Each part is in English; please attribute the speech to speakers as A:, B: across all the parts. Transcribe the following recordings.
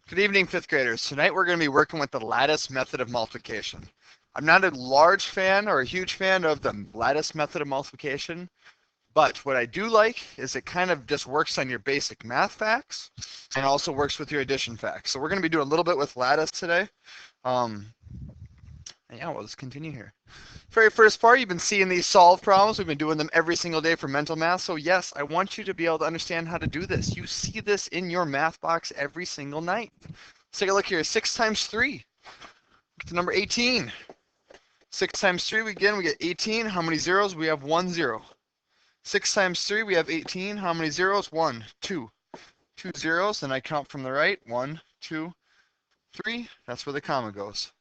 A: Good evening, fifth graders. Tonight we're going to be working with the lattice method of multiplication. I'm not a large fan or a huge fan of the lattice method of multiplication, but what I do like is it kind of just works on your basic math facts and also works with your addition facts. So we're going to be doing a little bit with lattice today. Yeah, we'll just continue here. Very first part, you've been seeing these solve problems. We've been doing them every single day for mental math. So yes, I want you to be able to understand how to do this. You see this in your math box every single night. Let's take a look here. 6 times 3. Get to number 18. 6 times 3, we get 18. How many zeros? We have 1 0. 6 times 3, we have 18. How many zeros? 1, 2. 2 zeros, and I count from the right. 1, 2, 3. That's where the comma goes.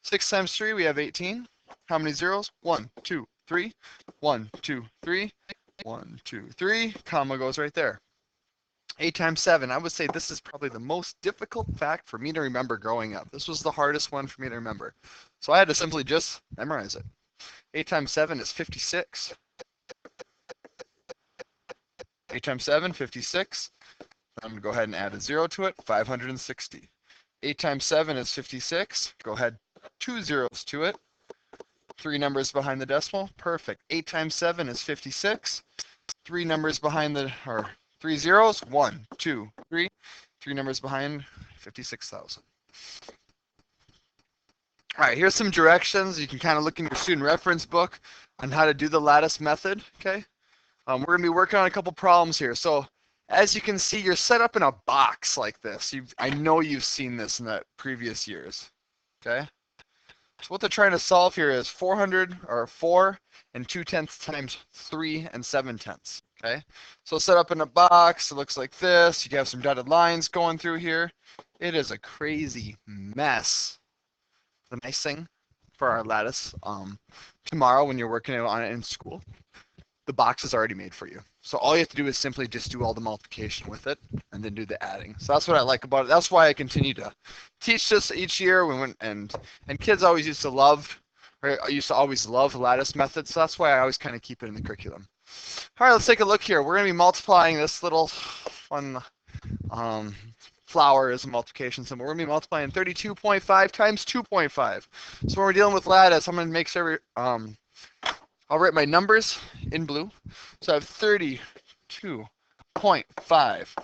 A: 6 times 3, we have 18. How many zeros? 1, 2, 3. 1, 2, 3. 1, 2, 3. Comma goes right there. 8 times 7. I would say this is probably the most difficult fact for me to remember growing up. This was the hardest one for me to remember. So I had to simply just memorize it. 8 times 7 is 56. 8 times 7, 56. I'm going to go ahead and add a 0 to it, 560. 8 times 7 is 56. Go ahead, 2 zeros to it. 3 numbers behind the decimal, perfect. 8 times 7 is 56. 3 numbers behind the, or 3 zeros, 1, 2, 3. 3 numbers behind 56,000. All right, here's some directions. You can kind of look in your student reference book on how to do the lattice method, okay? We're going to be working on a couple problems here. So as you can see, you're set up in a box like this. I know you've seen this in the previous years, okay? So what they're trying to solve here is 400 or 4 and 2/10 times 3 and 7/10. Okay, so set up in a box. It looks like this. You have some dotted lines going through here. It is a crazy mess. The nice thing for our lattice, tomorrow when you're working on it in school, the box is already made for you. So all you have to do is simply just do all the multiplication with it and then do the adding. So that's what I like about it. That's why I continue to teach this each year. And kids always used to love, or used to always love lattice methods. So that's why I always kind of keep it in the curriculum. All right, let's take a look here. We're going to be multiplying this little fun flower as a multiplication symbol. We're going to be multiplying 32.5 times 2.5. So when we're dealing with lattice, I'm going to make sure I'll write my numbers in blue. So I have 32.5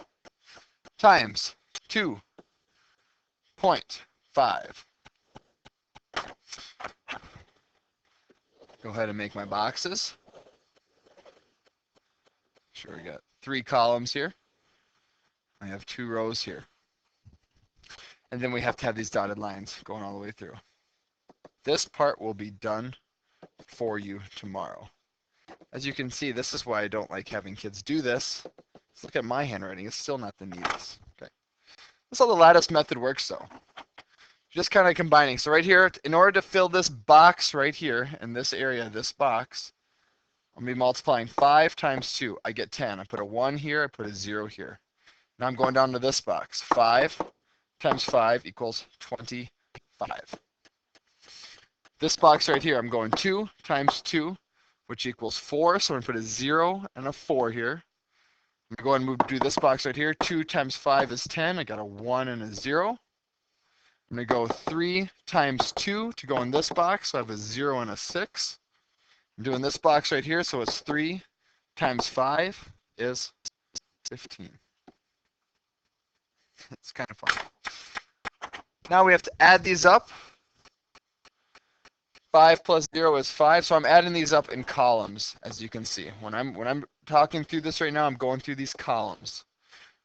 A: times 2.5. Go ahead and make my boxes. Sure, we got 3 columns here. I have 2 rows here. And then we have to have these dotted lines going all the way through. This part will be done for you tomorrow. As you can see, this is why I don't like having kids do this. Let's look at my handwriting. It's still not the neatest. Okay. That's how the lattice method works, though. Just kind of combining. So right here, in order to fill this box right here, in this area, this box, I'm going to be multiplying 5 times 2. I get 10. I put a 1 here. I put a 0 here. Now I'm going down to this box. 5 times 5 equals 25. This box right here, I'm going 2 times 2, which equals 4. So I'm going to put a 0 and a 4 here. I'm going to go ahead and do this box right here. 2 times 5 is 10. I got a 1 and a 0. I'm going to go 3 times 2 to go in this box. So I have a 0 and a 6. I'm doing this box right here. So it's 3 times 5 is 15. It's kind of fun. Now we have to add these up. 5 plus 0 is 5, so I'm adding these up in columns, as you can see. When I'm talking through this right now, I'm going through these columns.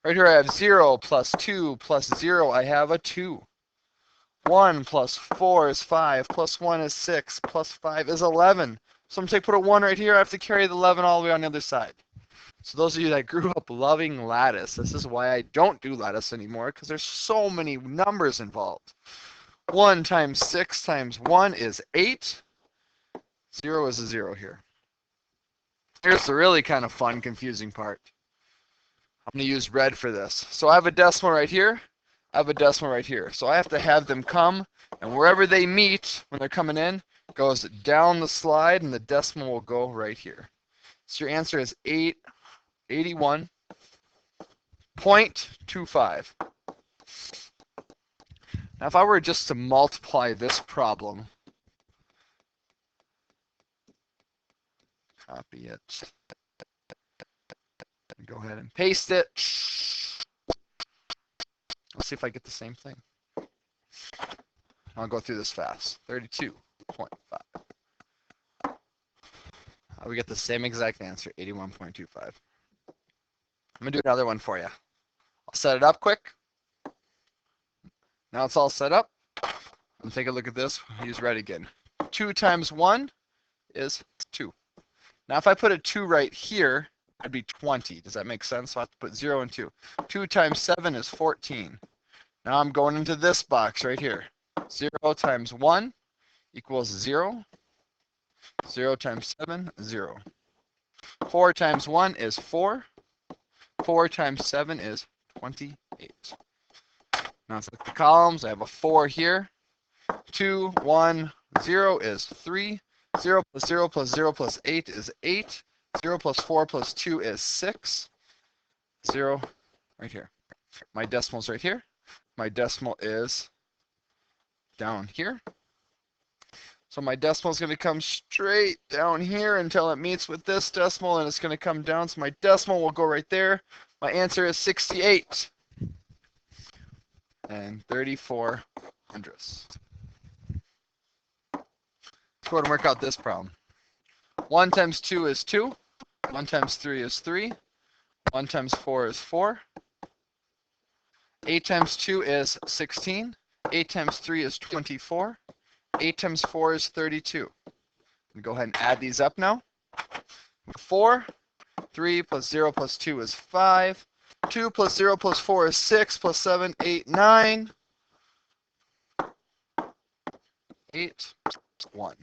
A: Right here I have 0 plus 2 plus 0, I have a 2. 1 plus 4 is 5, plus 1 is 6, plus 5 is 11. So I'm going to put a 1 right here, I have to carry the 11 all the way on the other side. So those of you that grew up loving lattice, this is why I don't do lattice anymore, because there's so many numbers involved. 1 times 6 times 1 is 8. 0 is a 0 here. Here's the really kind of fun, confusing part. I'm going to use red for this. So I have a decimal right here. I have a decimal right here. So I have to have them come, and wherever they meet when they're coming in, goes down the slide, and the decimal will go right here. So your answer is 81.25. Now, if I were just to multiply this problem, copy it, and go ahead and paste it. Let's see if I get the same thing. I'll go through this fast. 32.5. We get the same exact answer, 81.25. I'm going to do another one for you. I'll set it up quick. Now it's all set up. And take a look at this. Use red again. 2 times 1 is 2. Now if I put a 2 right here, I'd be 20. Does that make sense? So I have to put 0 and 2. 2 times 7 is 14. Now I'm going into this box right here. 0 times 1 equals 0. 0 times 7, 0. 4 times 1 is 4. 4 times 7 is 28. Now let's look at the columns. I have a 4 here. 2, 1, 0 is 3. 0 plus 0 plus 0 plus 8 is 8. 0 plus 4 plus 2 is 6. 0 right here. My decimal's right here. My decimal is down here. So my decimal is going to come straight down here until it meets with this decimal, and it's going to come down. So my decimal will go right there. My answer is 68 and 34 hundredths. Let's go ahead and work out this problem. 1 times 2 is 2. 1 times 3 is 3. 1 times 4 is 4. 8 times 2 is 16. 8 times 3 is 24. 8 times 4 is 32. Go ahead and add these up now. 4. 3 plus 0 plus 2 is 5. 2 plus 0 plus 4 is 6. Plus 7, 8, 9. 8, 1.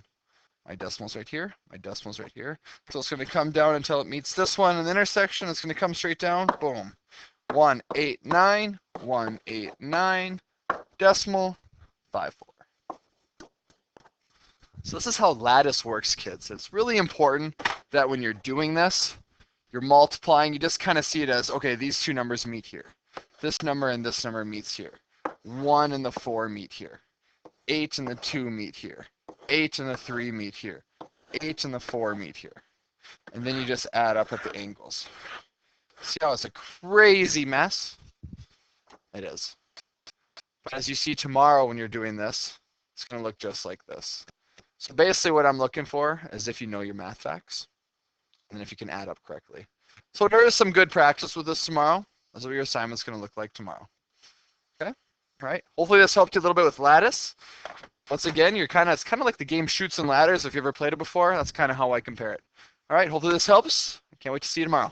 A: My decimal's right here. My decimal's right here. So it's going to come down until it meets this one in the intersection. It's going to come straight down. Boom. 1, 8, 9. 1, 8, 9. Decimal 5, 4. So this is how lattice works, kids. It's really important that when you're doing this, you're multiplying, you just kind of see it as, okay, these two numbers meet here. This number and this number meets here. 1 and the 4 meet here. 8 and the 2 meet here. 8 and the 3 meet here. 8 and the 4 meet here. And then you just add up at the angles. See how it's a crazy mess? It is. But as you see tomorrow when you're doing this, it's going to look just like this. So basically what I'm looking for is if you know your math facts and if you can add up correctly. So there is some good practice with this tomorrow. That's what your assignment's going to look like tomorrow. Okay? All right. Hopefully this helped you a little bit with lattice. Once again, it's kind of like the game Chutes and Ladders. If you ever played it before, that's kind of how I compare it. All right. Hopefully this helps. I can't wait to see you tomorrow.